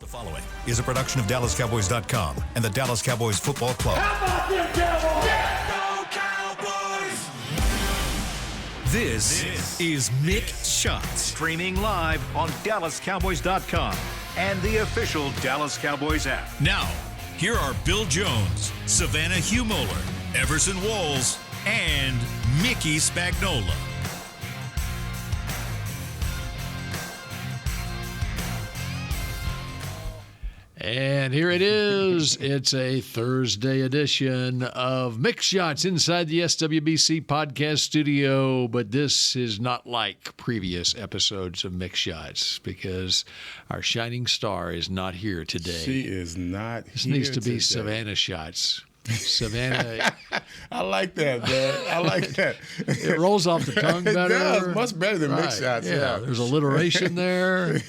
following is a production of DallasCowboys.com and the Dallas Cowboys Football Club. How about them Cowboys? Yeah, go Cowboys! This is Mick Shots, streaming live on DallasCowboys.com and the official Dallas Cowboys app. Now, here are Bill Jones, Savannah Humoller, Everson Walls, and Mickey Spagnola. And here it is. It's a Thursday edition of Mix Shots inside the SWBC podcast studio. But this is not like previous episodes of Mix Shots because our shining star is not here today. She is not This here needs to be today. Savannah Shots. Savannah. I like that, man. I like that. It rolls off the tongue better. It does. Much better than Mix Shots. Yeah, there's alliteration there.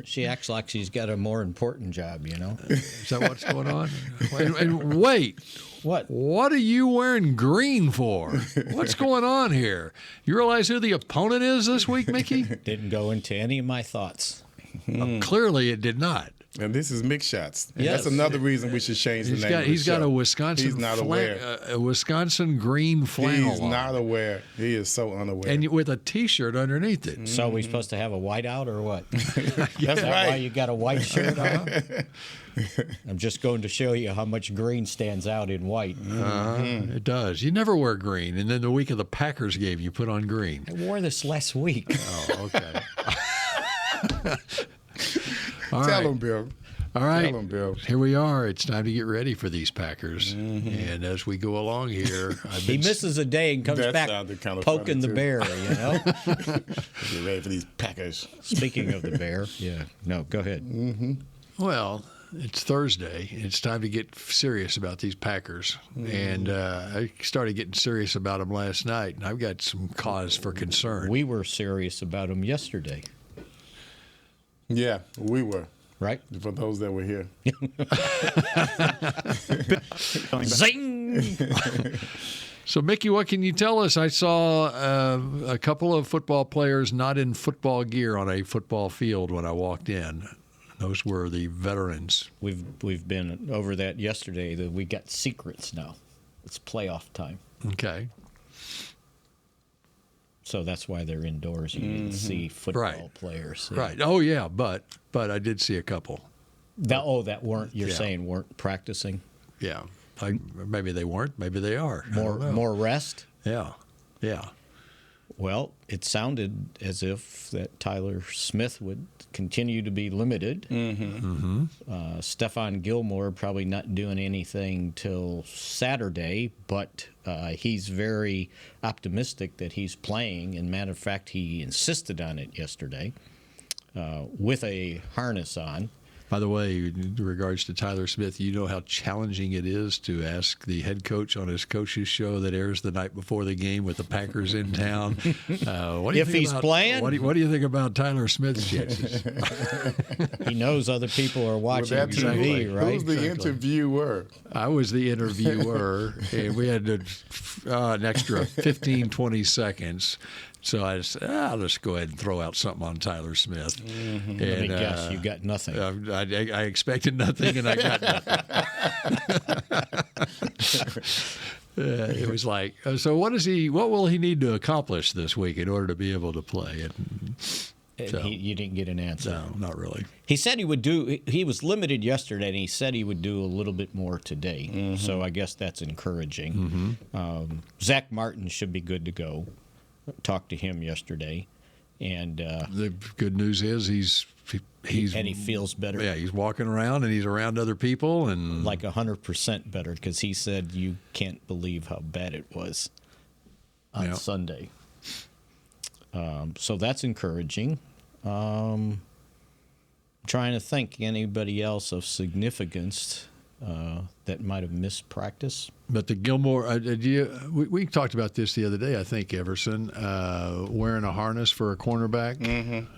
She acts like she's got a more important job, you know? Is that what's going on? And wait. What? What are you wearing green for? What's going on here? You realize who the opponent is this week, Mickey? Didn't go into any of my thoughts. Clearly it did not. And this is Mix Shots. Yes. That's another reason we should change the name of the He's got show. a Wisconsin He's not aware. a Wisconsin green flannel He's on. not aware. He is so unaware. And with a T-shirt underneath it. So are we supposed to have a whiteout or what? That's Is that why right. you got a white shirt on? I'm just going to show you how much green stands out in white. It does. You never wear green. And then the week of the Packers game, you put on green. I wore this last week. Oh, okay. All Tell right. him, Bill. All right, Tell him, Bill. here we are. It's time to get ready for these Packers. And as we go along here, He misses a day and comes That back sounded kinda poking funny, the too. bear, you know? Get ready for these Packers. Speaking of the bear, yeah. No, go ahead. Well, it's Thursday. It's time to get serious about these Packers. And I started getting serious about them last night, and I've got some cause for concern. We were serious about him yesterday, Yeah, we were. right? For those that were here. Zing! So, Mickey, what can you tell us? I saw a couple of football players not in football gear on a football field when I walked in. Those were the veterans. We've been over that yesterday. That we got secrets now. It's playoff time, Okay. so that's why they're indoors. You didn't see football Right. players, Right. Oh, yeah, but I did see a couple. That weren't. You're Yeah. saying weren't practicing. Yeah. Maybe they weren't. Maybe they are. I don't know. More rest. Yeah. Yeah. Well, it sounded as if that Tyler Smith would continue to be limited. Stephon Gilmore probably not doing anything till Saturday, but he's very optimistic that he's playing. And matter of fact, he insisted on it yesterday with a harness on. By the way, in regards to Tyler Smith, you know how challenging it is to ask the head coach on his coach's show that airs the night before the game with the Packers in town. What do you If think he's about, playing? what do you think about Tyler Smith's chances? He knows other people are watching That's TV, right? Who's the interviewer? I was the interviewer, and we had an extra 15, 20 seconds. So I said, I'll just go ahead and throw out something on Tyler Smith. And, Let me guess, you got nothing. I expected nothing, and I got nothing. It was like, so what will he need to accomplish this week in order to be able to play? And so, You didn't get an answer. no, not really. He said he would do. He was limited yesterday, and he said he would do a little bit more today. So I guess that's encouraging. Zach Martin should be good to go. Talked to him yesterday, and The good news is he's and he feels better, yeah, he's walking around and he's around other people and like 100% better, because he said you can't believe how bad it was on Yeah. Sunday. So that's encouraging. Trying to think anybody else of significance that might have missed practice. But the Gilmore, we talked about this the other day, I think, Everson, wearing a harness for a cornerback.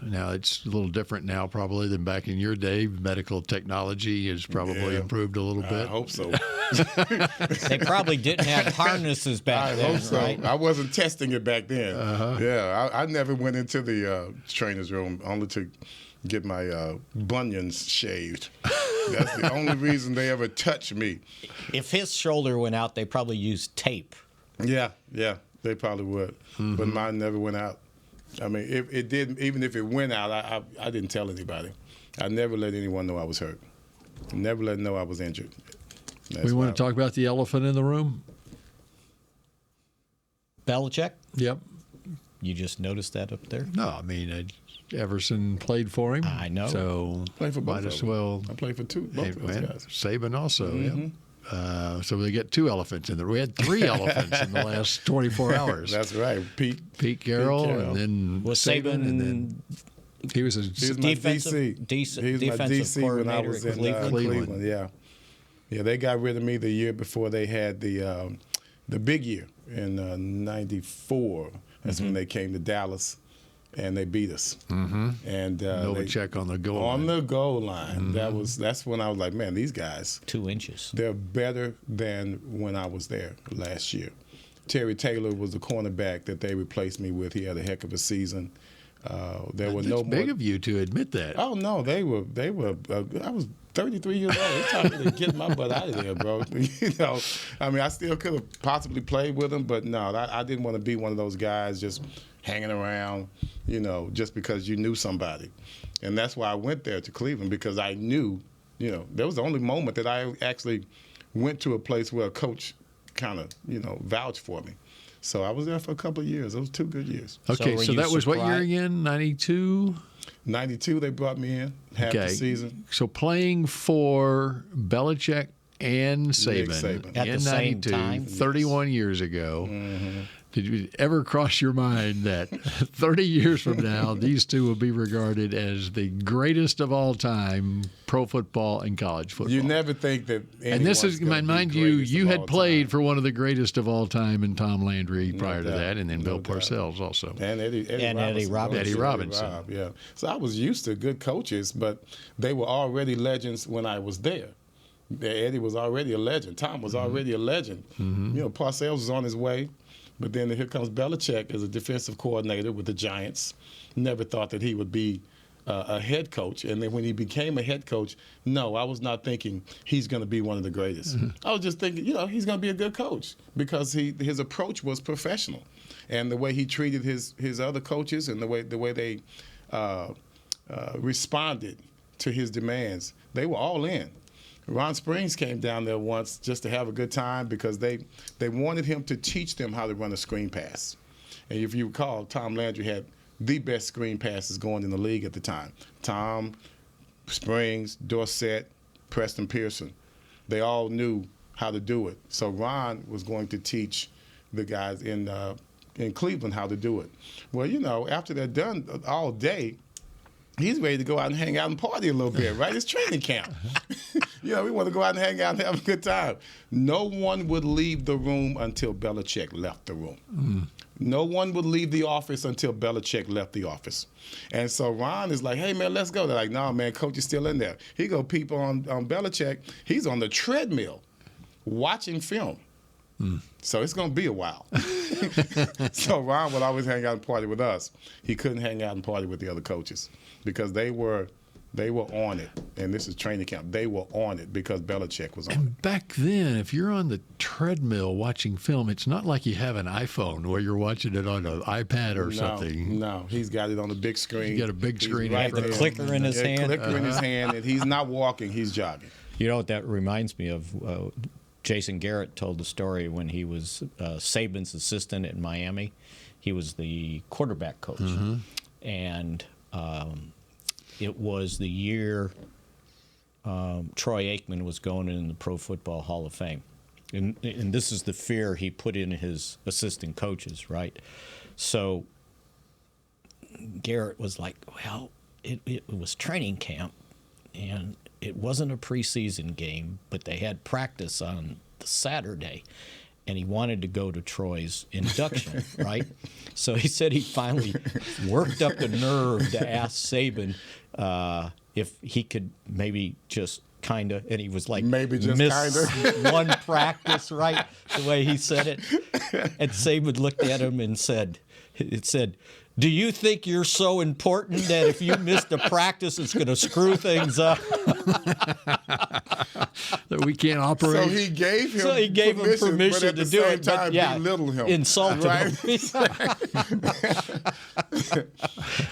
Now, it's a little different now probably than back in your day. Medical technology has probably improved a little I bit. hope so. They probably didn't have harnesses back I then, hope so. right? I wasn't testing it back then. Yeah, I never went into the trainer's room only to get my bunions shaved. That's the only reason they ever touched me. If his shoulder went out, they probably used tape. Yeah, they probably would. But mine never went out. I mean, if it did, even if it went out, I didn't tell anybody. I never let anyone know I was hurt. Never let them know I was injured. We want to talk about the elephant in the room? Belichick? Yep. You just noticed that up there? No, I mean, Everson played for him. I know. So Played for both might of as them. well. I played for both of those guys. Saban also, yeah. So we get two elephants in there. We had three elephants in the last 24 hours. That's right. Pete Carroll, Carroll. and then Was Saban, and then he was a He was my defensive- DC. He was my defensive DC when I coordinator was at in Cleveland. Yeah. They got rid of me the year before they had the big year in '94. That's when they came to Dallas, and they beat us. And Belichick on the goal line. on the goal line. That's when I was like, man, these guys, 2 inches. they're better than when I was there last year. Terry Taylor was the cornerback that they replaced me with. He had a heck of a season. There were no It's big more. of you to admit that. Oh no, they were. I was 33 years old. It's time to get my butt out of there, bro. I mean, I still could have possibly played with them, but no, I didn't want to be one of those guys just hanging around, just because you knew somebody. And that's why I went there to Cleveland, because I knew, that was the only moment that I actually went to a place where a coach kind of, vouched for me. So I was there for a couple of years. Those 2 good years. Okay, were so you that was what year surprised? again? 92? 92, they brought me in, half the season. So playing for Belichick and Saban, Saban. At in the same 92, time? 31 years ago. Did you ever cross your mind that 30 years from now, these two will be regarded as the greatest of all time, pro football and college football? You never think that. And this is, anyone's gonna be mind you, greatest you of had all played time. for one of the greatest of all time in Tom Landry prior to doubt. that, and then No Bill doubt. Parcells also. And Eddie Robinson. Eddie Robinson. Rob, yeah. So I was used to good coaches, but they were already legends when I was there. Eddie was already a legend. Tom was already a legend. Parcells was on his way. But then here comes Belichick as a defensive coordinator with the Giants. Never thought that he would be a head coach. And then when he became a head coach, no, I was not thinking he's going to be one of the greatest. I was just thinking, he's going to be a good coach because his approach was professional. And the way he treated his other coaches and the way they responded to his demands, they were all in. Ron Springs came down there once just to have a good time because they wanted him to teach them how to run a screen pass. And if you recall, Tom Landry had the best screen passes going in the league at the time. Tom, Springs, Dorsett, Preston Pearson. They all knew how to do it. So Ron was going to teach the guys in Cleveland how to do it. Well, after they're done all day, he's ready to go out and hang out and party a little bit, right? It's training camp. We want to go out and hang out and have a good time. No one would leave the room until Belichick left the room. No one would leave the office until Belichick left the office. And so Ron is like, hey, man, let's go. They're like, no, man, coach is still in there. He go peep on Belichick. He's on the treadmill watching film. So it's going to be a while. So Ron would always hang out and party with us. He couldn't hang out and party with the other coaches because they were on it. And this is training camp. They were on it because Belichick was on it. And back then, if you're on the treadmill watching film, it's not like you have an iPhone where you're watching it on an iPad or something. No, he's got it on the big screen. He's got a big screen. Right The there. clicker in his hand. Clicker in his hand, and he's not walking, he's jogging. You know what that reminds me of? Jason Garrett told the story when he was Saban's assistant in Miami. He was the quarterback coach. And it was the year Troy Aikman was going in the Pro Football Hall of Fame. And this is the fear he put in his assistant coaches, right? So Garrett was like, well, it was training camp, and it wasn't a preseason game, but they had practice on the Saturday, and he wanted to go to Troy's induction, right? So he said he finally worked up the nerve to ask Saban if he could maybe just kind of, and he was like, Maybe just miss kinda. one practice, right? The way he said it. And Saban looked at him and said, Do you think you're so important that if you missed a practice, it's going to screw things up? That we can't operate. So he gave him permission but at to the do same it, but time, yeah, belittle him. insulted right? him.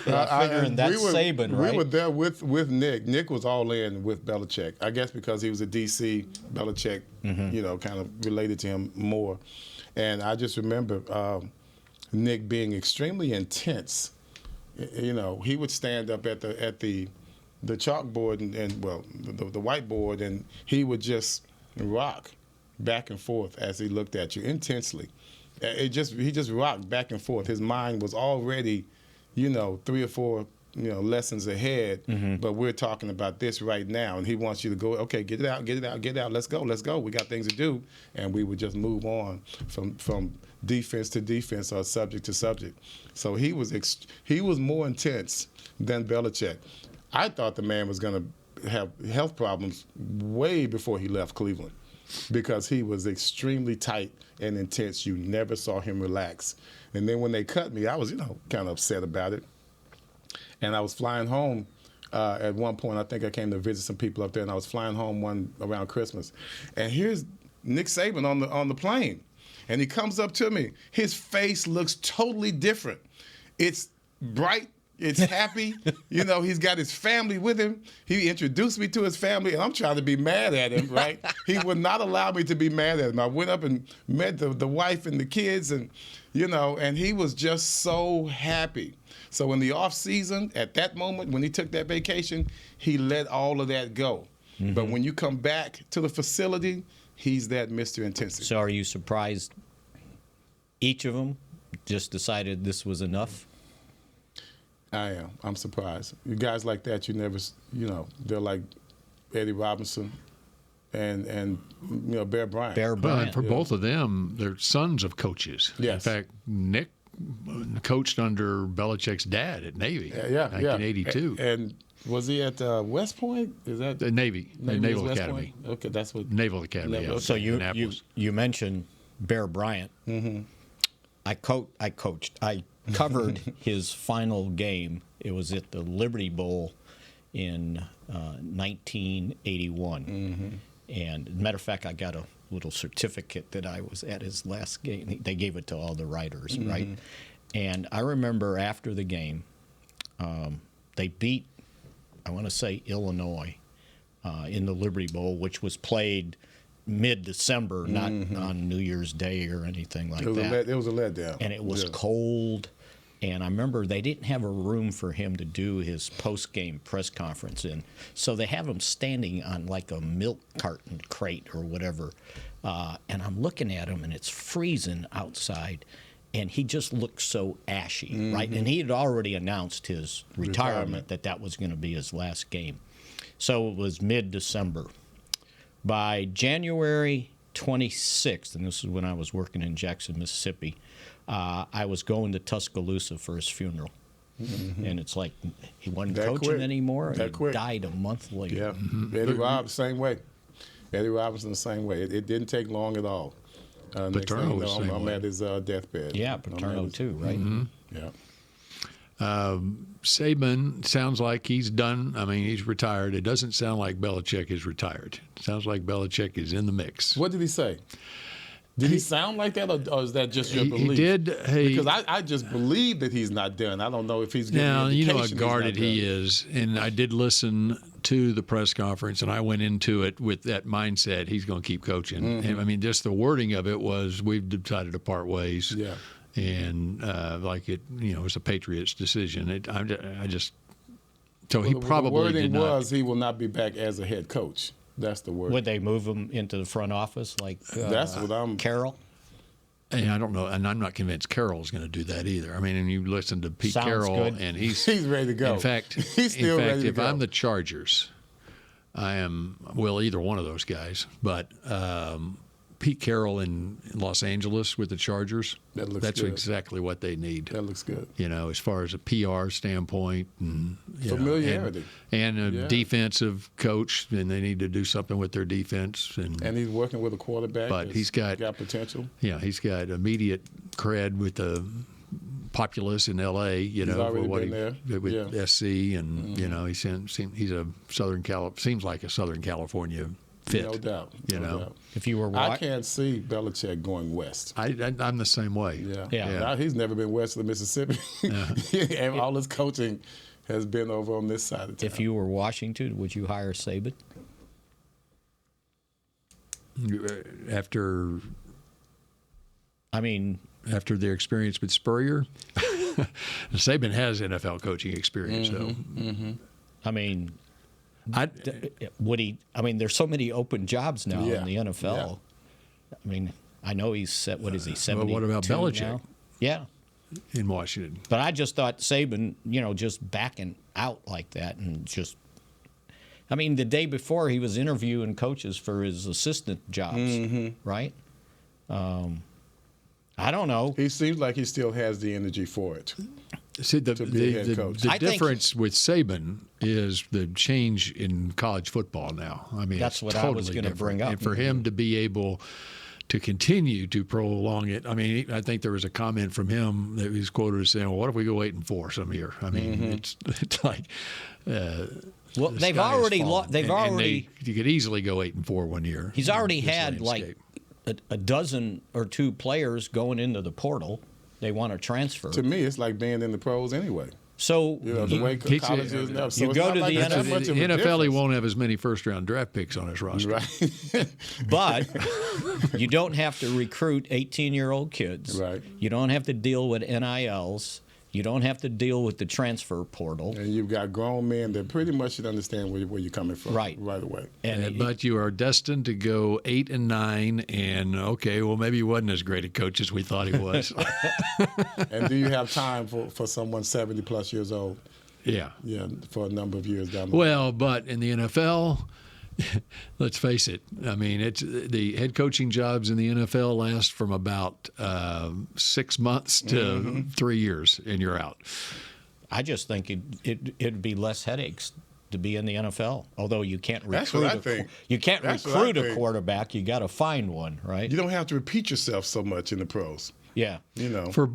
Figuring that's Saban, right? We were there with Nick. Nick was all in with Belichick. I guess because he was a DC, Belichick, kind of related to him more. And I just remember Nick being extremely intense. He would stand up at the chalkboard and the whiteboard, and he would just rock back and forth as he looked at you intensely. He just rocked back and forth. His mind was already, 3 or 4 lessons ahead. But we're talking about this right now, and he wants you to go. Okay, get it out. Let's go. We got things to do, and we would just move on from defense to defense or subject to subject. So he was more intense than Belichick. I thought the man was going to have health problems way before he left Cleveland because he was extremely tight and intense. You never saw him relax. And then when they cut me, I was, kind of upset about it. And I was flying home at one point. I think I came to visit some people up there, and I was flying home around Christmas. And here's Nick Saban on the plane. And he comes up to me. His face looks totally different. It's bright. It's happy. He's got his family with him. He introduced me to his family, and I'm trying to be mad at him, right? He would not allow me to be mad at him. I went up and met the wife and the kids, and, and he was just so happy. So in the off season, at that moment, when he took that vacation, he let all of that go. But when you come back to the facility, he's that Mr. Intensity. So are you surprised each of them just decided this was enough? I am. I'm surprised. You guys like that, you never, they're like Eddie Robinson and Bear Bryant. Bear Bryant. For both of them, they're sons of coaches. Yes. In fact, Nick coached under Belichick's dad at Navy. 1982. And was he at West Point? Is that the Navy Naval Academy? Point? Okay, that's what. Naval Academy. Naval. Yeah, So you mentioned Bear Bryant. I coached. I covered his final game. It was at the Liberty Bowl in 1981. And as a matter of fact, I got a little certificate that I was at his last game. They gave it to all the writers, right? And I remember after the game, they beat, I want to say, Illinois in the Liberty Bowl, which was played mid-December, not on New Year's Day or anything like that. It was a letdown. And it was cold. And I remember they didn't have a room for him to do his post-game press conference in. So they have him standing on like a milk carton crate or whatever. And I'm looking at him, and it's freezing outside. And he just looked so ashy, right? And he had already announced his retirement, that was going to be his last game. So it was mid-December. By January 26th, and this is when I was working in Jackson, Mississippi, I was going to Tuscaloosa for his funeral. And it's like he wasn't coaching anymore, and he died a month later. Yeah, Eddie Robinson, same way. Eddie Robinson, the same way. It didn't take long at all. Paterno was the same I'm way. at his deathbed. Yeah, Paterno too, right? Yeah. Saban sounds like he's done. I mean, he's retired. It doesn't sound like Belichick is retired. It sounds like Belichick is in the mix. What did he say? Did he sound like that, or is that just your belief? He did. Because I just believe that he's not done. I don't know if he's getting now, you know how indication guarded he's not he done. is. And I did listen to the press conference, and I went into it with that mindset he's going to keep coaching. And, I mean, just the wording of it was, we've decided to part ways. Yeah. And like it, it was a Patriots decision. So he probably the wording did not. was he will not be back as a head coach. That's the word. Would they move him into the front office like That's what I'm. Carroll? And I don't know, and I'm not convinced Carroll's going to do that either. I mean, and you listen to Pete Sounds Carroll, good. and he's ready to go. In fact, He's still ready to if go. I'm the Chargers, I am either one of those guys, but Pete Carroll in Los Angeles with the Chargers, that's good. exactly what they need. That looks good. As far as a PR standpoint and Familiarity. and a defensive coach, and they need to do something with their defense. And he's working with a quarterback. But he's got potential. Yeah, he's got immediate cred with the populace in L.A. You know, already for what been there. with SC, and you know, he's a seems like a Southern California fit. No doubt. You no know, doubt. If you were I can't see Belichick going west. I'm the same way. Yeah. Now, he's never been west of the Mississippi. And all his coaching has been over on this side of town. If you were Washington, would you hire Saban? After After their experience with Spurrier, Saban has NFL coaching experience, would he? There's so many open jobs now in the NFL. Yeah. I know he's set. What is he? 72 Well, what about Belichick? now? Yeah, in Washington. but I just thought Saban, just backing out like that and just. The day before he was interviewing coaches for his assistant jobs, right? I don't know. He seems like he still has the energy for it. See, the be a head coach. the I think- difference with Saban is the change in college football now. That's it's what totally I was going to bring different. up. And for him to be able to continue to prolong it, I think there was a comment from him that he was quoted as saying, "Well, what if we go 8-4 some year?" It's like. Well, The they've sky has already fallen. they've And already. you could easily go 8-4 one year. He's already in this had landscape. like a dozen or two players going into the portal. They want to transfer. To me, it's like being in the pros anyway. So The way college is now. So you it's go not to like the it's that NFL much of a NFL, he difference. won't have as many first-round draft picks on his roster. Right. but you don't have to recruit 18-year-old kids. Right. You don't have to deal with NILs. You don't have to deal with the transfer portal. And you've got grown men that pretty much should understand where you're coming from Right away. But you are destined to go 8-9, and okay, well, maybe he wasn't as great a coach as we thought he was. And do you have time for someone 70-plus years old? Yeah. Yeah, for a number of years down the road. Well, but in the NFL, let's face it. It's the head coaching jobs in the NFL last from about 6 months to 3 years, and you're out. I just think it'd be less headaches to be in the NFL. Although you can't That's recruit what I think. You can't That's what I recruit a think. quarterback. You got to find one, right? You don't have to repeat yourself so much in the pros. Yeah. For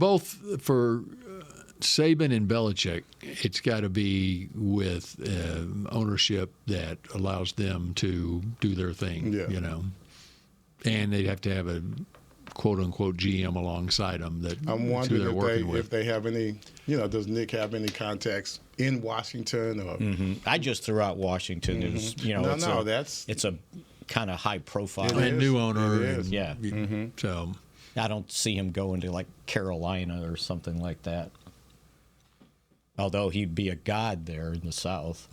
Saban and Belichick, it's got to be with ownership that allows them to do their thing, And they'd have to have a quote-unquote GM alongside them that I'm who they're working wondering if they have any, does Nick have any contacts in Washington? Or I just threw out Washington. It was, it's a kind of high profile. and new owner. It is. Yeah. So I don't see him going to like Carolina or something like that. Although he'd be a god there in the South.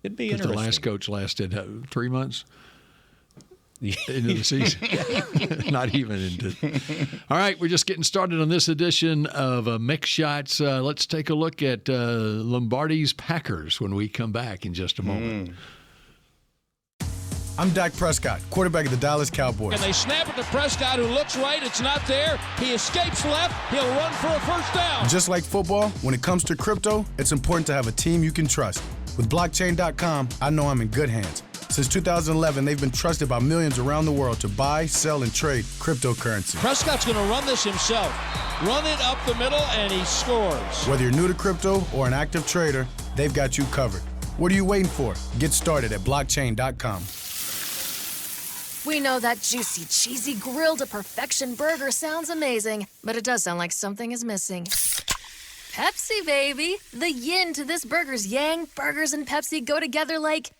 It'd be interesting. the last coach lasted 3 months into the season. Not even into. All right, we're just getting started on this edition of Mick Shots. Let's take a look at Lombardi's Packers when we come back in just a moment. I'm Dak Prescott, quarterback of the Dallas Cowboys. And they snap it to Prescott, who looks right. It's not there. He escapes left. He'll run for a first down. Just like football, when it comes to crypto, it's important to have a team you can trust. With blockchain.com, I know I'm in good hands. Since 2011, they've been trusted by millions around the world to buy, sell, and trade cryptocurrency. Prescott's going to run this himself. Run it up the middle, and he scores. Whether you're new to crypto or an active trader, they've got you covered. What are you waiting for? Get started at blockchain.com. We know that juicy, cheesy, grilled to perfection burger sounds amazing, but it does sound like something is missing. Pepsi, baby! The yin to this burger's yang. Burgers and Pepsi go together like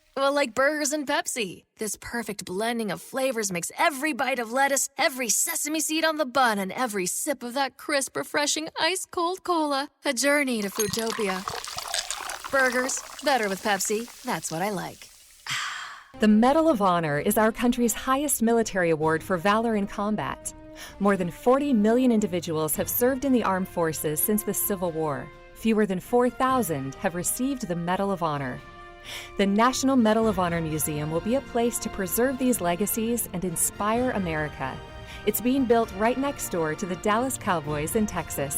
burgers and Pepsi. This perfect blending of flavors makes every bite of lettuce, every sesame seed on the bun, and every sip of that crisp, refreshing, ice-cold cola a journey to Foodtopia. Burgers, better with Pepsi. That's what I like. The Medal of Honor is our country's highest military award for valor in combat. More than 40 million individuals have served in the armed forces since the Civil War. Fewer than 4,000 have received the Medal of Honor. The National Medal of Honor Museum will be a place to preserve these legacies and inspire America. It's being built right next door to the Dallas Cowboys in Texas.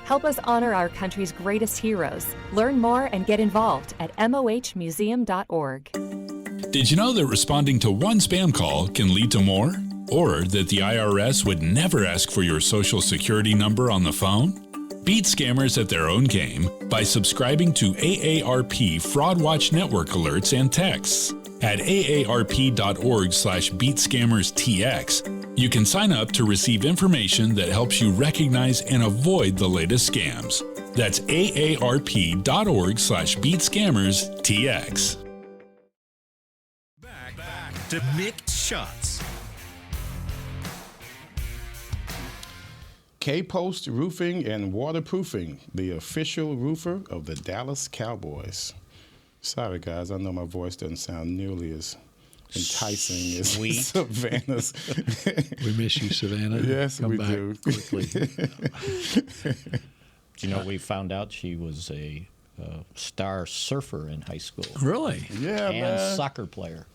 Help us honor our country's greatest heroes. Learn more and get involved at mohmuseum.org. Did you know that responding to one spam call can lead to more? Or that the IRS would never ask for your Social Security number on the phone? Beat scammers at their own game by subscribing to AARP Fraud Watch Network alerts and texts. At aarp.org/beatscammerstx, you can sign up to receive information that helps you recognize and avoid the latest scams. That's aarp.org/beatscammerstx. Back to Mick Shots. K-Post Roofing and Waterproofing, the official roofer of the Dallas Cowboys. Sorry, guys, I know my voice doesn't sound nearly as enticing as Savannah's. We miss you, Savannah. Yes, Come we back do. quickly. You know, we found out she was a star surfer in high school. Really? Yeah, and man. soccer player.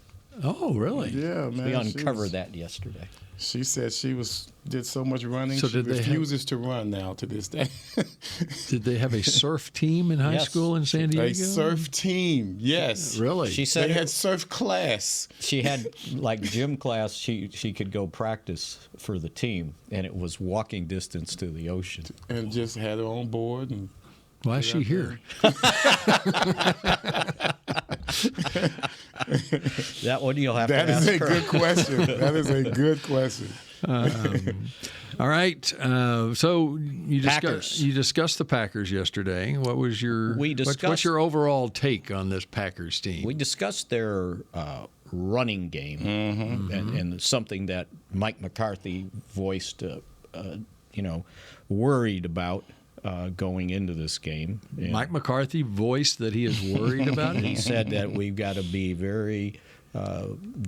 Oh, really? Yeah, man. We uncovered that yesterday. She said she did so much running, So she did they refuses to run now to this day. Did they have a surf team in high Yes. school in San Diego? A surf team, yes. Really? She said They had surf class. she had like gym class. She could go practice for the team, and it was walking distance to the ocean. And just had her on board. And Why is she here? That one you'll have that to is ask a her. good question. That is a good question. All right. So you Packers. discussed the Packers yesterday. What was your what's discussed- your overall take on this Packers team? We discussed their running game and something that Mike McCarthy voiced, worried about going into this game. And Mike McCarthy voiced that he is worried about it. he said that we've got to be very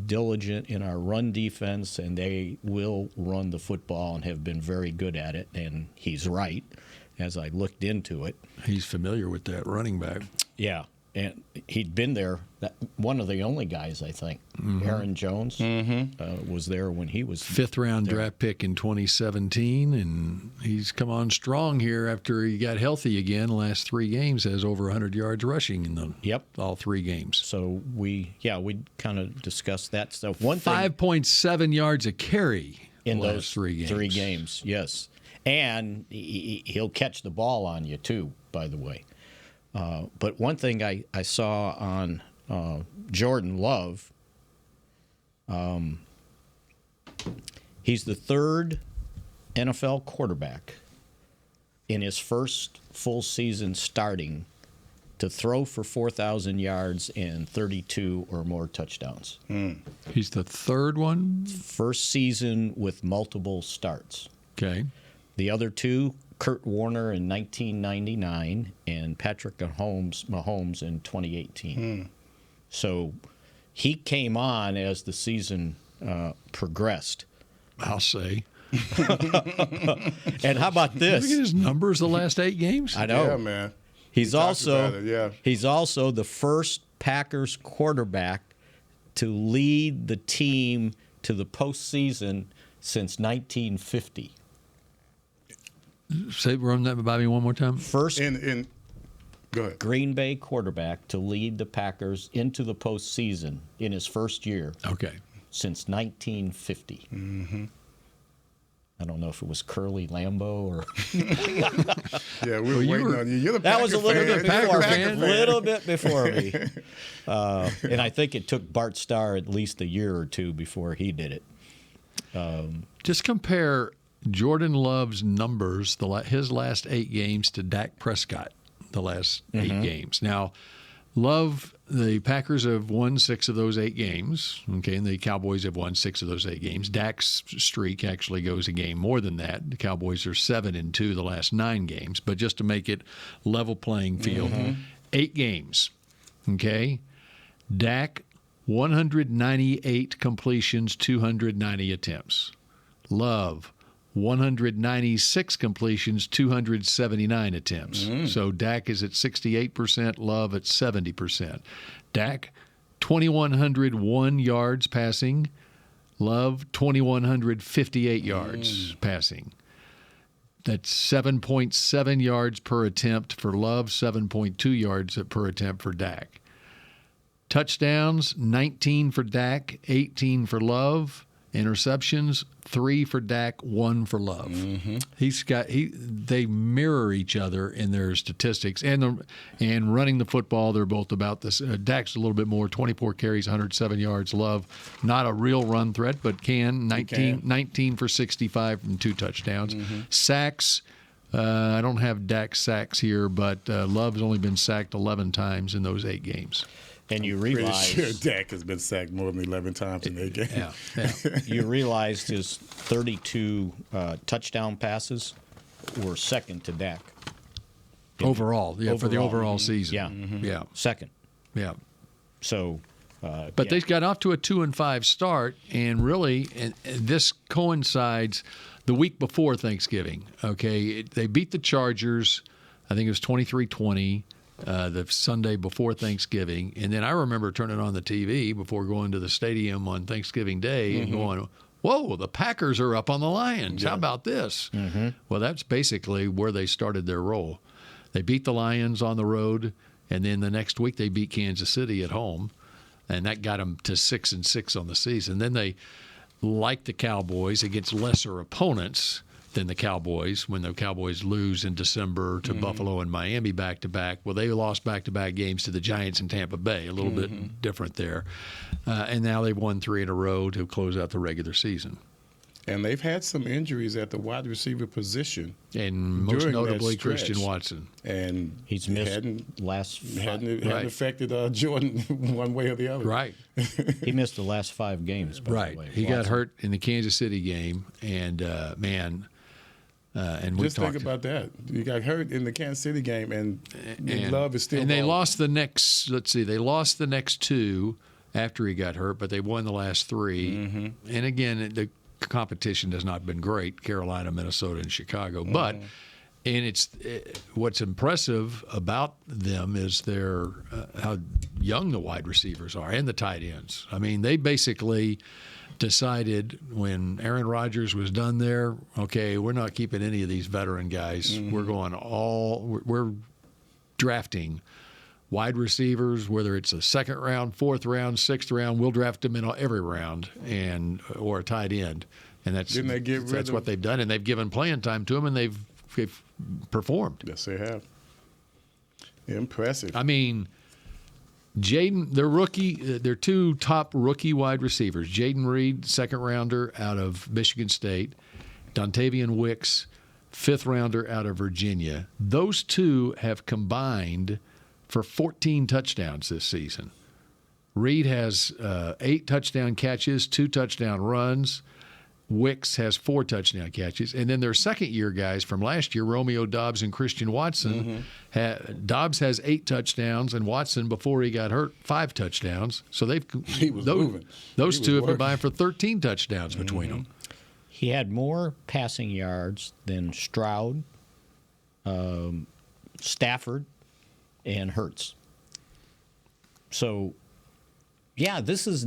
diligent in our run defense, and they will run the football and have been very good at it. And he's right, as I looked into it. He's familiar with that running back. Yeah, and he'd been there. One of the only guys, I think. Aaron Jones was there when he was Fifth-round draft pick in 2017, and he's come on strong here after he got healthy again. The last 3 games has over 100 yards rushing in all 3 games. So we kind of discussed that stuff. One thing 5.7 yards a carry in the last those 3 games. 3 games, yes, and he'll catch the ball on you too. By the way, but one thing I saw on Jordan Love. He's the 3rd NFL quarterback in his first full season starting to throw for 4,000 yards and 32 or more touchdowns. He's the 3rd one? First season with multiple starts. Okay. The other 2, Kurt Warner in 1999 and Patrick Mahomes in 2018. So he came on as the season progressed. I'll say. And how about this? Look at his numbers the last 8 games. I know. Yeah, man. He's We talked about it, yeah. he's also the first Packers quarterback to lead the team to the postseason since 1950. Run that by me one more time. First Go ahead. Green Bay quarterback to lead the Packers into the postseason in his first year Okay. since 1950. I don't know if it was Curly Lambeau or Yeah, we were waiting on you. You're the that was a little Packer bit fan. before You're the me. Packer A fan. little bit before me. And I think it took Bart Starr at least a year or 2 before he did it. Just compare Jordan Love's numbers, his last 8 games, to Dak Prescott, the last 8 games. Now, Love, the Packers have won 6 of those 8 games, okay, and the Cowboys have won 6 of those 8 games. Dak's streak actually goes a game more than that. The Cowboys are 7-2 the last 9 games, but just to make it level playing field, 8 games, okay? Dak, 198 completions, 290 attempts. Love, 196 completions, 279 attempts. So Dak is at 68%, Love at 70%. Dak, 2,101 yards passing. Love, 2,158 yards passing. That's 7.7 yards per attempt for Love, 7.2 yards per attempt for Dak. Touchdowns, 19 for Dak, 18 for Love. Interceptions, 3 for Dak, 1 for Love. They mirror each other in their statistics and running the football. They're both about this. Dak's a little bit more, 24 carries, 107 yards. Love, not a real run threat, but can 19 for 65 and 2 touchdowns. Sacks. I don't have Dak's sacks here, but Love's only been sacked 11 times in those 8 games. And you realize pretty sure Dak has been sacked more than 11 times in 8 games. Yeah. You realized his 32 touchdown passes were second to Dak. Overall, for the overall season. Yeah. Yeah. Second. Yeah. So but they got off to a 2-5 start, and really, and this coincides the week before Thanksgiving. Okay, they beat the Chargers. I think it was 23-20 the Sunday before Thanksgiving, and then I remember turning on the TV before going to the stadium on Thanksgiving Day and going, "Whoa, the Packers are up on the Lions! How about this?" Well, that's basically where they started their roll. They beat the Lions on the road, and then the next week they beat Kansas City at home. And that got them to 6-6 on the season. Then they, like the Cowboys, against lesser opponents than the Cowboys, when the Cowboys lose in December to Buffalo and Miami back-to-back. Well, they lost back-to-back games to the Giants and Tampa Bay, a little bit different there. And now they've won 3 in a row to close out the regular season. And they've had some injuries at the wide receiver position. And most notably Christian Watson. And he's missed hadn't affected Jordan one way or the other. Right. He missed the last 5 games, by the way. He got hurt in the Kansas City game, and and we just think about that. You got hurt in the Kansas City game, and Love is still. And they lost the next. Let's see, they lost the next 2 after he got hurt, but they won the last 3. And again, the competition has not been great, Carolina, Minnesota, and Chicago. But what's impressive about them is their how young the wide receivers are and the tight ends. I mean, they basically decided when Aaron Rodgers was done there, okay, we're not keeping any of these veteran guys. We're drafting wide receivers, whether it's a 2nd round, 4th round, 6th round, we'll draft them in every round, or a tight end. And that's what they've done, and they've given playing time to them, and they've performed. Yes, they have. Impressive. I mean, their 2 top rookie wide receivers, Jaden Reed, 2nd rounder out of Michigan State, Dontavian Wicks, 5th rounder out of Virginia. Those 2 have combined for 14 touchdowns this season. Reed has 8 touchdown catches, 2 touchdown runs. Wicks has 4 touchdown catches. And then their second-year guys from last year, Romeo Doubs and Christian Watson. Doubs has 8 touchdowns, and Watson, before he got hurt, 5 touchdowns. So those 2 have combined for 13 touchdowns between them. He had more passing yards than Stroud, Stafford, and Hurts. So, yeah, this is.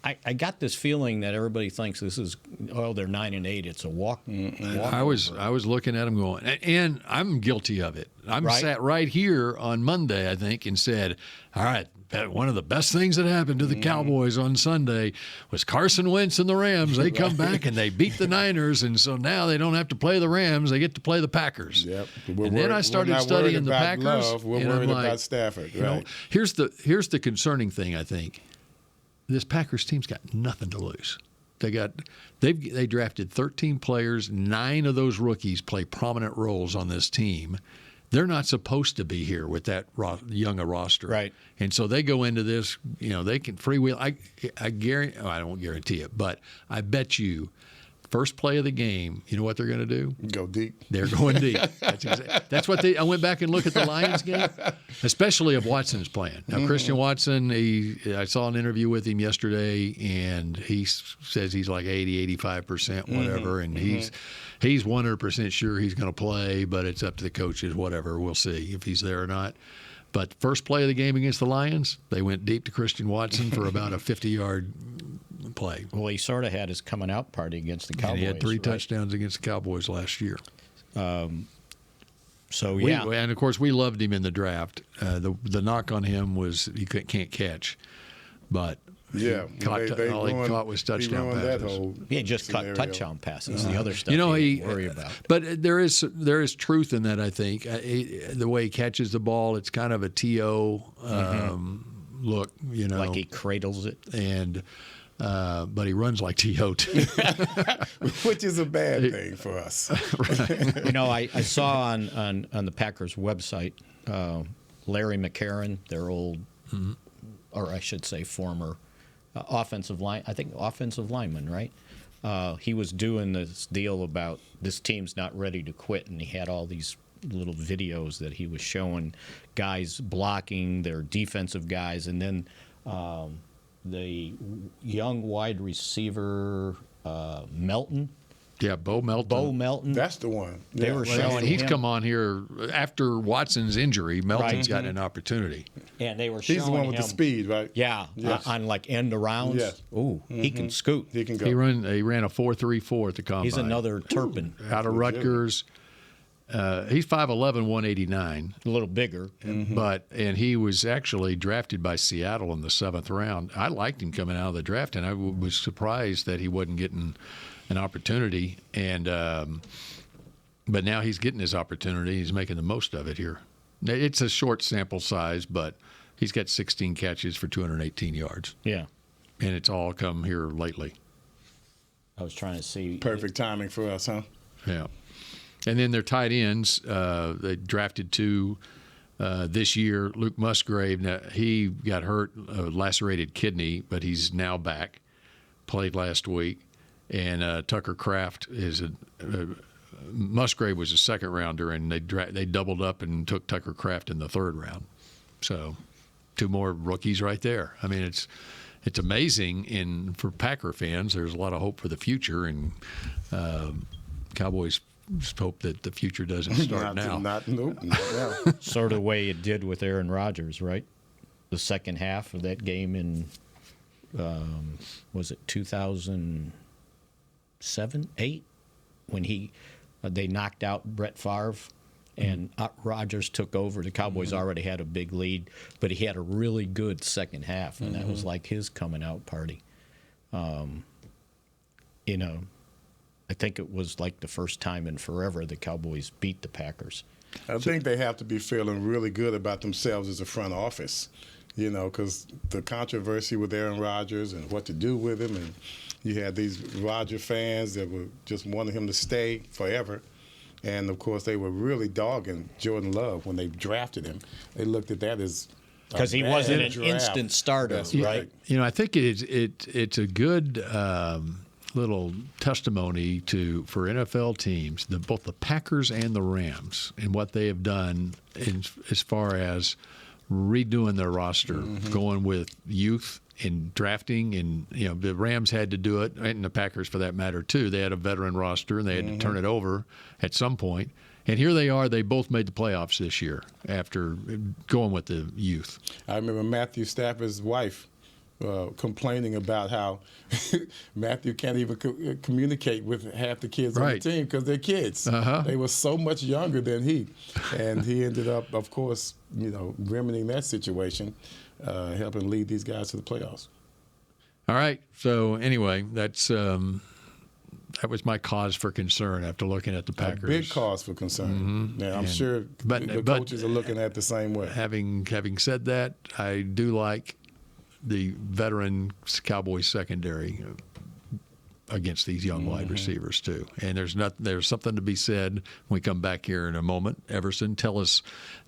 I got this feeling that everybody thinks this is. Oh, they're 9-8. It's a walk. I was looking at them going, and I'm guilty of it. Sat right here on Monday, I think, and said, "All right, one of the best things that happened to the Cowboys on Sunday was Carson Wentz and the Rams. They come back and they beat the Niners, and so now they don't have to play the Rams; they get to play the Packers." Yep. And then I started studying the Packers. Love. We're worried about Stafford. Right. Here's the concerning thing. I think this Packers team's got nothing to lose. They drafted 13 players. 9 of those rookies play prominent roles on this team. They're not supposed to be here with that young a roster. Right. And so they go into this, they can freewheel. I guarantee, I won't guarantee it, but I bet you first play of the game, you know what they're going to do? Go deep. They're going deep. That's what I went back and looked at the Lions game, especially if Watson's playing. Now, Christian Watson, I saw an interview with him yesterday, and he says he's like 80, 85%, whatever, and he's 100% sure he's going to play, but it's up to the coaches, whatever. We'll see if he's there or not. But first play of the game against the Lions, they went deep to Christian Watson for about a 50-yard play. Well, he sort of had his coming out party against the Cowboys. And he had 3 touchdowns against the Cowboys last year. And of course, we loved him in the draft. The knock on him was he can't catch, but Yeah, all he caught was touchdown passes. passes. That whole He just scenario. caught touchdown passes. The other stuff You know, he didn't worry about. But there is truth in that. I think the way he catches the ball, it's kind of a T.O. Look. You know, like he cradles it, and but he runs like T.O. too, which is a bad thing for us. You know, I saw on the Packers website, Larry McCarron, their old, or I should say former offensive lineman, right? He was doing this deal about this team's not ready to quit, and he had all these little videos that he was showing guys blocking their defensive guys, and then the young wide receiver Melton. Yeah, Bo Melton. Bo Melton. That's the one. They were showing He's him. come on here after Watson's injury. Melton's gotten an opportunity. And they were showing He's the one with him, the speed, right? Yeah, Yes. on like end arounds. Yes. Ooh, he can scoot. He can go. He ran a 4.34 at the combine. He's another Turpin. Out of Rutgers. He's 5'11", 189. A little bigger. And he was actually drafted by Seattle in the 7th round. I liked him coming out of the draft, and I was surprised that he wasn't getting an opportunity. And but now he's getting his opportunity. He's making the most of it here. It's a short sample size, but he's got 16 catches for 218 yards. Yeah. And it's all come here lately. I was trying to see. Perfect timing for us, huh? Yeah. And then their tight ends, they drafted 2 this year. Luke Musgrave, now, he got hurt, lacerated kidney, but he's now back. Played last week. And Tucker Kraft is Musgrave was a 2nd rounder, and they doubled up and took Tucker Kraft in the 3rd round. So 2 more rookies right there. I mean, it's amazing. And for Packer fans, there's a lot of hope for the future, and Cowboys just hope that the future doesn't start now. Not now. Sort of the way it did with Aaron Rodgers, right? The second half of that game in, was it 2007, 8? When they knocked out Brett Favre and Rodgers took over. The Cowboys already had a big lead, but he had a really good second half, and that was like his coming out party. You know, I think it was like the first time in forever the Cowboys beat the Packers. I think they have to be feeling really good about themselves as a front office, you know, because the controversy with Aaron Rodgers and what to do with him, and you had these Rodger fans that were just wanting him to stay forever. And, of course, they were really dogging Jordan Love when they drafted him. They looked at that as because he wasn't an instant starter, That's right? You know, I think it's a good little testimony for NFL teams, both the Packers and the Rams, and what they have done as far as redoing their roster, going with youth and drafting. And, you know, the Rams had to do it, and the Packers for that matter too. They had a veteran roster, and they had to turn it over at some point. And here they are. They both made the playoffs this year after going with the youth. I remember Matthew Stafford's wife complaining about how Matthew can't even communicate with half the kids on the team because they're kids. They were so much younger than he. And he ended up, of course, you know, remedying that situation, helping lead these guys to the playoffs. All right. So, anyway, that was my cause for concern after looking at the Packers. A big cause for concern. Now, I'm sure the coaches are looking at it the same way. Having said that, I do like the veteran Cowboys secondary against these young wide receivers too. And there's something to be said when we come back here in a moment. Everson, tell us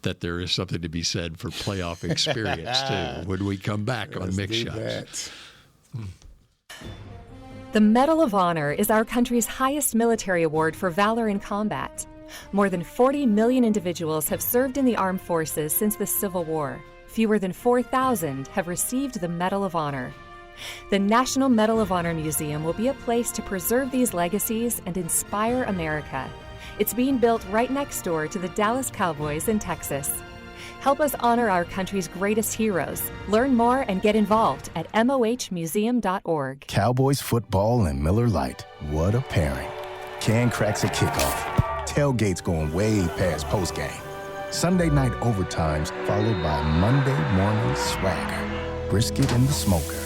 that there is something to be said for playoff experience too when we come back on Mick Shots. The Medal of Honor is our country's highest military award for valor in combat. More than 40 million individuals have served in the armed forces since the Civil War. Fewer than 4,000 have received the Medal of Honor. The National Medal of Honor Museum will be a place to preserve these legacies and inspire America. It's being built right next door to the Dallas Cowboys in Texas. Help us honor our country's greatest heroes. Learn more and get involved at mohmuseum.org. Cowboys football and Miller Lite. What a pairing. Can cracks at kickoff. Tailgates going way past postgame. Sunday night overtimes followed by Monday morning swagger. Brisket in the smoker.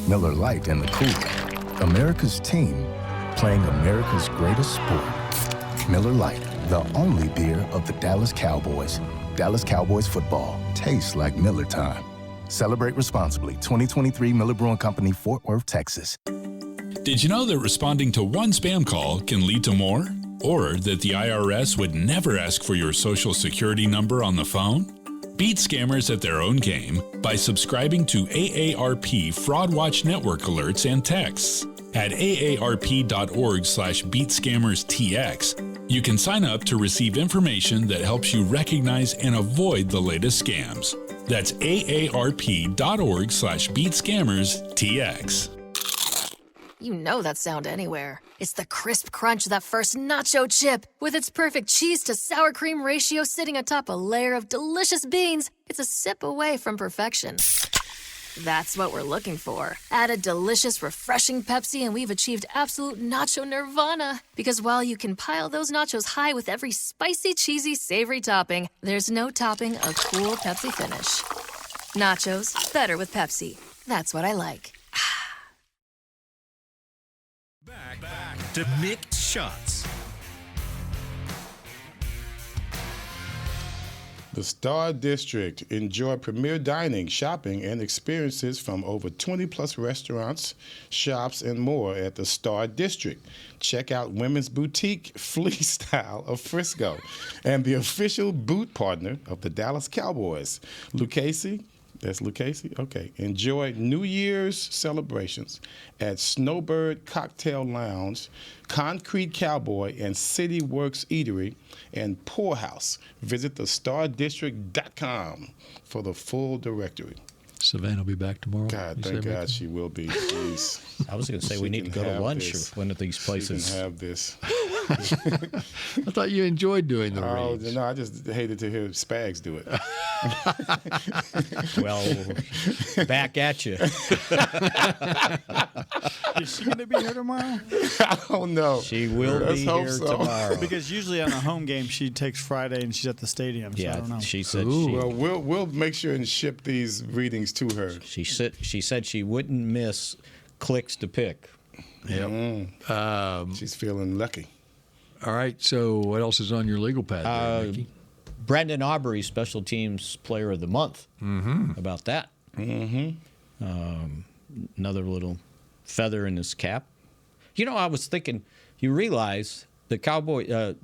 Miller Lite in the cooler. America's team playing America's greatest sport. Miller Lite, the only beer of the Dallas Cowboys. Dallas Cowboys football tastes like Miller time. Celebrate responsibly. 2023 Miller Brewing Company, Fort Worth, Texas. Did you know that responding to one spam call can lead to more? Or that the IRS would never ask for your social security number on the phone? Beat scammers at their own game by subscribing to AARP Fraud Watch Network alerts and texts. At aarp.org/beatscammerstx, you can sign up to receive information that helps you recognize and avoid the latest scams. That's aarp.org/beatscammerstx. You know that sound anywhere. It's the crisp crunch of that first nacho chip. With its perfect cheese to sour cream ratio sitting atop a layer of delicious beans, it's a sip away from perfection. That's what we're looking for. Add a delicious, refreshing Pepsi and we've achieved absolute nacho nirvana. Because while you can pile those nachos high with every spicy, cheesy, savory topping, there's no topping a cool Pepsi finish. Nachos, better with Pepsi. That's what I like. Back to Mixed Shots. The Star District. Enjoy premier dining, shopping, and experiences from over 20-plus restaurants, shops, and more at the Star District. Check out Women's Boutique Flea Style of Frisco and the official boot partner of the Dallas Cowboys. Lucchese. That's Lucchese? Okay. Enjoy New Year's celebrations at Snowbird Cocktail Lounge, Concrete Cowboy, and City Works Eatery and Poorhouse. Visit thestardistrict.com for the full directory. Savannah will be back tomorrow. God, thank God she will be. Jeez. I was going to say we need to go to lunch at one of these places. She can have this. I thought you enjoyed doing the reads. No, I just hated to hear Spags do it. Well, back at you. Is she going to be here tomorrow? I don't know. She will be here tomorrow. Because usually on a home game, she takes Friday and she's at the stadium. So Yeah, I don't know. she said Well, we'll make sure and ship these readings to her. she said she wouldn't miss clicks to pick. Yep. She's feeling lucky. All right. So what else is on your legal pad there, Mickey? Brandon Aubrey, Special Teams Player of the Month. Mm-hmm. About that. Mm-hmm. Another little feather in his cap. You know, I was thinking, you realize the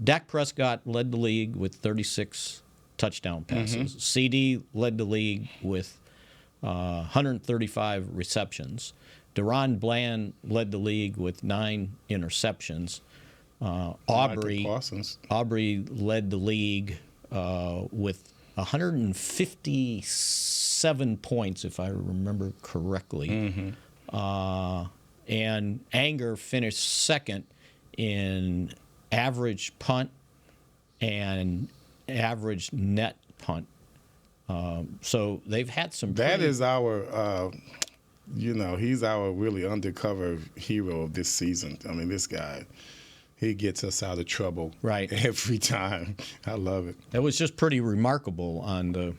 Dak Prescott led the league with 36 touchdown passes. Mm-hmm. CD led the league with 135 receptions. Deron Bland led the league with 9 interceptions. Aubrey led the league with 157 points, if I remember correctly. Mm-hmm. And Anger finished second in average punt and average net punt. So they've had some. That is our, he's our really undercover hero of this season. I mean, this guy. He gets us out of trouble every time. I love it. It was just pretty remarkable on the,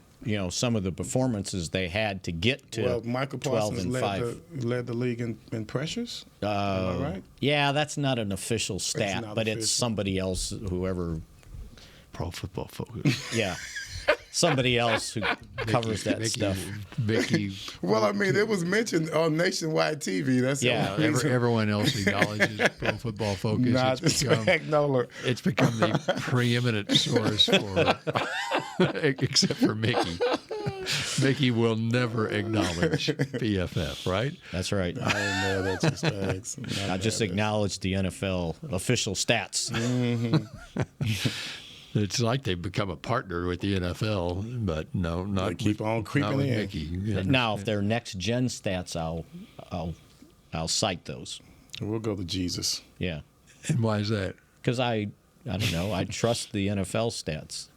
some of the performances they had to get to. Well, Michael 12 Parsons and 5. led the league in pressures. Am I right? Yeah, that's not an official stat, but official. It's somebody else, whoever. Pro Football Focus. Yeah. Somebody else who covers that stuff. Mickey. Well, I mean, it was mentioned on nationwide TV. That's everyone else acknowledges Pro Football Focus. Not it's become the preeminent source for, except for Mickey. Mickey will never acknowledge PFF, right? That's right. I know that's just facts. I just acknowledge the NFL official stats. Mm-hmm. It's like they've become a partner with the NFL, but no, not they keep on creeping in. Mickey. Now, if they're next gen stats, I'll cite those. We'll go to Jesus. Yeah. And why is that? Because I don't know. I trust the NFL stats.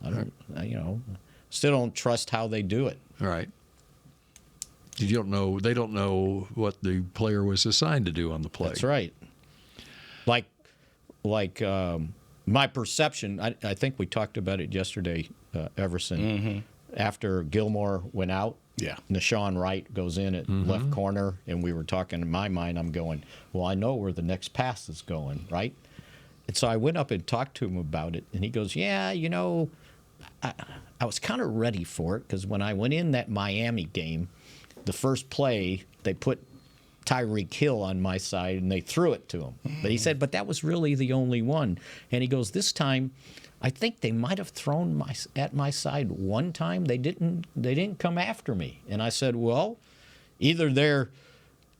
Still don't trust how they do it. All right. You don't know. They don't know what the player was assigned to do on the play. That's right. Like. My perception, I think we talked about it yesterday, Everson, after Gilmore went out Yeah. Nashawn Wright goes in at left corner, and we were talking, in my mind, I'm going, well, I know where the next pass is going, right? And so I went up and talked to him about it, and he goes, yeah, I was kind of ready for it because when I went in that Miami game, the first play, they put Tyreek Hill on my side, and they threw it to him. But he said, but that was really the only one. And he goes, this time, I think they might have thrown at my side one time. They didn't come after me. And I said, well, either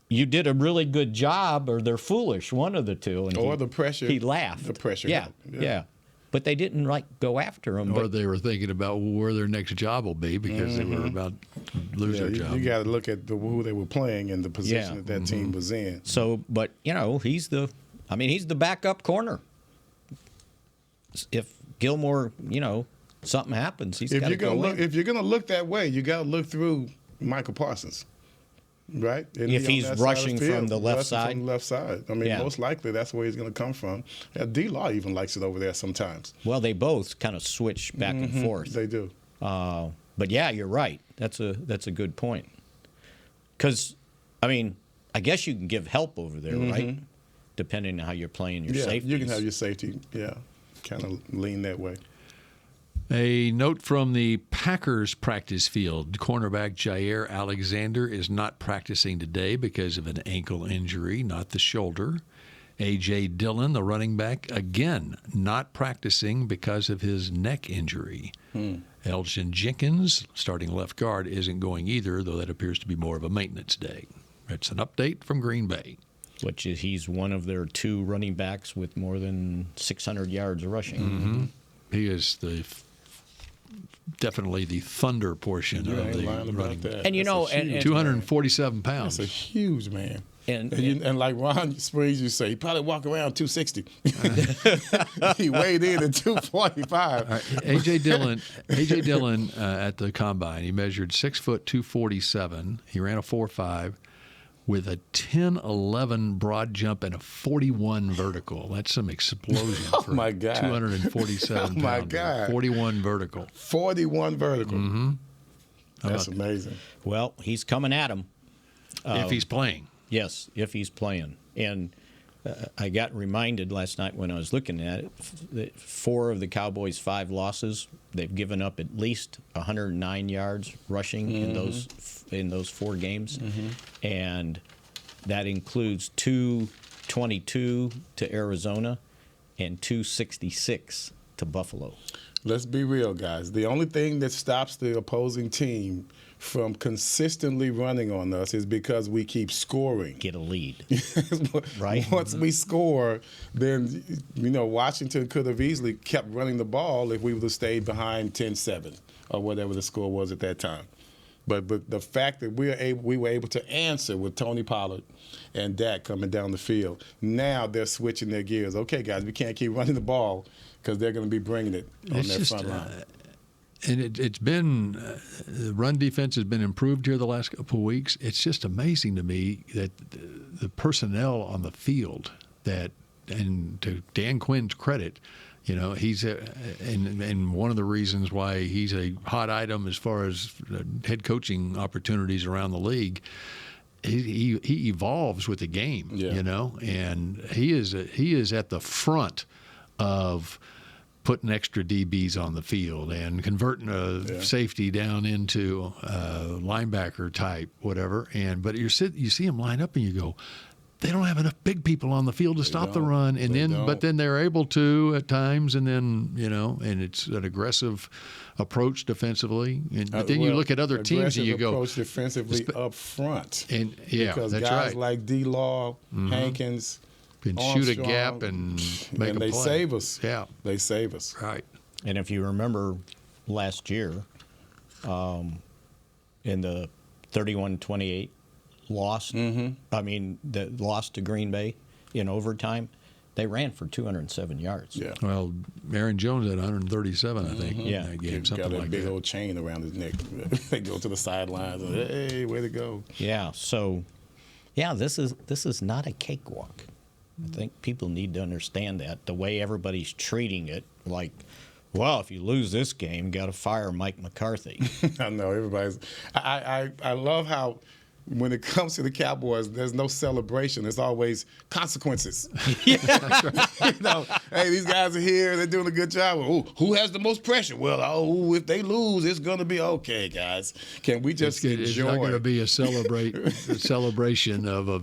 you did a really good job or they're foolish, one of the two. And the pressure. He laughed. The pressure. Yeah. But they didn't go after him. Or they were thinking about where their next job will be because they were about to lose their job. You got to look at who they were playing and the position that team was in. So, but he's the backup corner. If Gilmore, something happens, he's got to go in. If you're gonna look that way, you got to look through Michael Parsons. Right? If he's rushing from the left side? From the left side. I mean, most likely that's where he's going to come from. D-Law even likes it over there sometimes. Well, they both kind of switch back and forth. They do. But, yeah, you're right. That's a good point. Because, I guess you can give help over there, right? Depending on how you're playing your safeties. You can have your safety, kind of lean that way. A note from the Packers practice field. Cornerback Jair Alexander is not practicing today because of an ankle injury, not the shoulder. A.J. Dillon, the running back, again, not practicing because of his neck injury. Elgin Jenkins, starting left guard, isn't going either, though that appears to be more of a maintenance day. That's an update from Green Bay. Which is he's one of their two running backs with more than 600 yards rushing. He is definitely the thunder portion of the running back. And 247 pounds. That's a huge man. And like Ron Springs, you say, he probably walk around 260. He weighed in at 245. Right. A.J. Dillon at the combine, he measured 6 foot 247. He ran a 4.5 with a 10-11 broad jump and a 41 vertical. That's some explosion for my God. 247 pounds. My God. 41 vertical. 41 vertical. That's amazing. Well, he's coming at him. If he's playing. Yes, if he's playing. And I got reminded last night when I was looking at it, that 4 of the Cowboys' 5 losses, they've given up at least 109 yards rushing in those 4 games. And that includes 222 to Arizona and 266 to Buffalo. Let's be real, guys. The only thing that stops the opposing team from consistently running on us is because we keep scoring. Get a lead. Right? Once we score, then, Washington could have easily kept running the ball if we would have stayed behind 10-7 or whatever the score was at that time. But the fact that we were able to answer with Tony Pollard and Dak coming down the field, now they're switching their gears. Okay, guys, we can't keep running the ball because they're going to be bringing it on their front line. And it's been the run defense has been improved here the last couple of weeks. It's just amazing to me that the personnel on the field and to Dan Quinn's credit, he's and one of the reasons why he's a hot item as far as head coaching opportunities around the league. He evolves with the game, and he is at the front of putting extra DBs on the field and converting a safety down into linebacker type, whatever. But you see him line up and you go, they don't have enough big people on the field to stop the run, but then they're able to at times, and then and it's an aggressive approach defensively. But then you look at other teams and you go, approach defensively up front, and because that's guys right. like D-Law, Hankins. Can shoot a gap and make a play. They save us. Yeah. They save us. Right. And if you remember last year, in the 31-28 loss, the loss to Green Bay in overtime, they ran for 207 yards. Yeah. Well, Aaron Jones had 137, I think, in that game. He's something got a like big that. old chain around his neck. They go to the sidelines and, hey, way to go. Yeah. So, this is not a cakewalk. I think people need to understand that the way everybody's treating it, like, Well, if you lose this game, got to fire Mike McCarthy. I know everybody's. I love how when it comes to the Cowboys, there's no celebration. There's always consequences. Yeah. Hey, these guys are here. They're doing a good job. Ooh, who has the most pressure? Well, if they lose, it's going to be okay, guys. Can we just enjoy? It's not going to be a celebration of a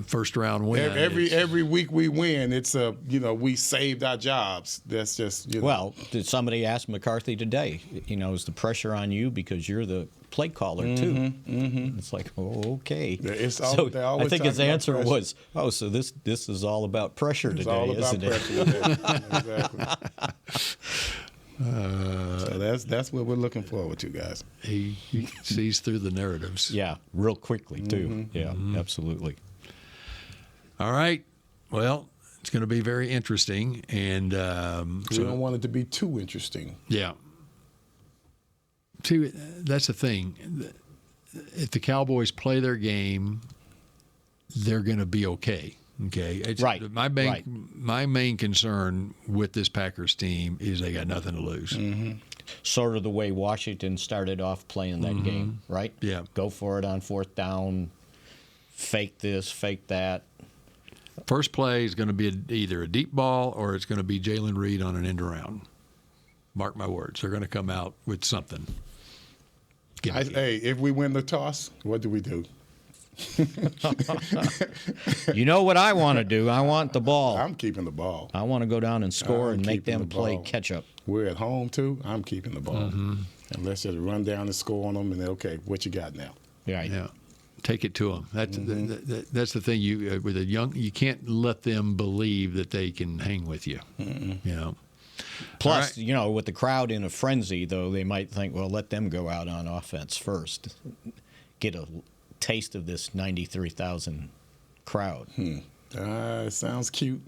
first-round win. Every week we win, it's we saved our jobs. That's just Well, did somebody ask McCarthy today? Is the pressure on you because you're the play caller too? Mm-hmm. It's like, okay. I think his answer was, so this is all about pressure it's today, all about isn't pressure it? Exactly. So that's what we're looking forward to, guys. He sees through the narratives. Yeah, real quickly too. Mm-hmm. Yeah, absolutely. All right. Well, it's going to be very interesting, and we don't want it to be too interesting. Yeah. See, that's the thing. If the Cowboys play their game, they're going to be okay. Okay, right. My main concern with this Packers team is they got nothing to lose. Mm-hmm. Sort of the way Washington started off playing that game, right? Yeah. Go for it on fourth down. Fake this, fake that. First play is going to be either a deep ball or it's going to be Jalen Reed on an end around. Mark my words, they're going to come out with something. Hey, if we win the toss, what do we do? You know what I want to do? I want the ball. I'm keeping the ball. I want to go down and score and make them play catch up. We're at home too. I'm keeping the ball. And let's just run down and score on them. And then, okay, what you got now? Yeah. Take it to them. That's the thing. With a young, you can't let them believe that they can hang with you. Plus, with the crowd in a frenzy, though, they might think, well, let them go out on offense first, get a taste of this 93,000 crowd. It sounds cute,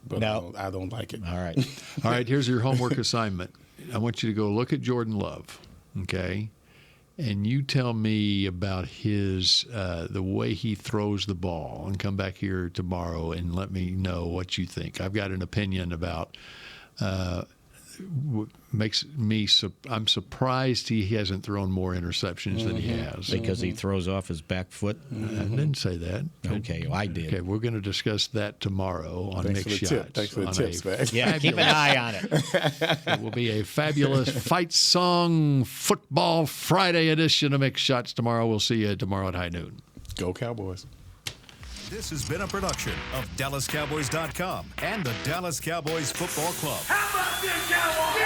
but no, I don't like it. All right. All right, here's your homework assignment. I want you to go look at Jordan Love, okay? And you tell me about his the way he throws the ball, and come back here tomorrow and let me know what you think. I've got an opinion about I'm surprised he hasn't thrown more interceptions than he has. Because he throws off his back foot? I didn't say that. Okay, I did. Okay, we're going to discuss that tomorrow on Mick Shots. Thanks for the tips, man. Yeah, keep an eye on it. It will be a fabulous Fight Song Football Friday edition of Mick Shots tomorrow. We'll see you tomorrow at high noon. Go Cowboys. This has been a production of DallasCowboys.com and the Dallas Cowboys Football Club. How about this, Cowboys?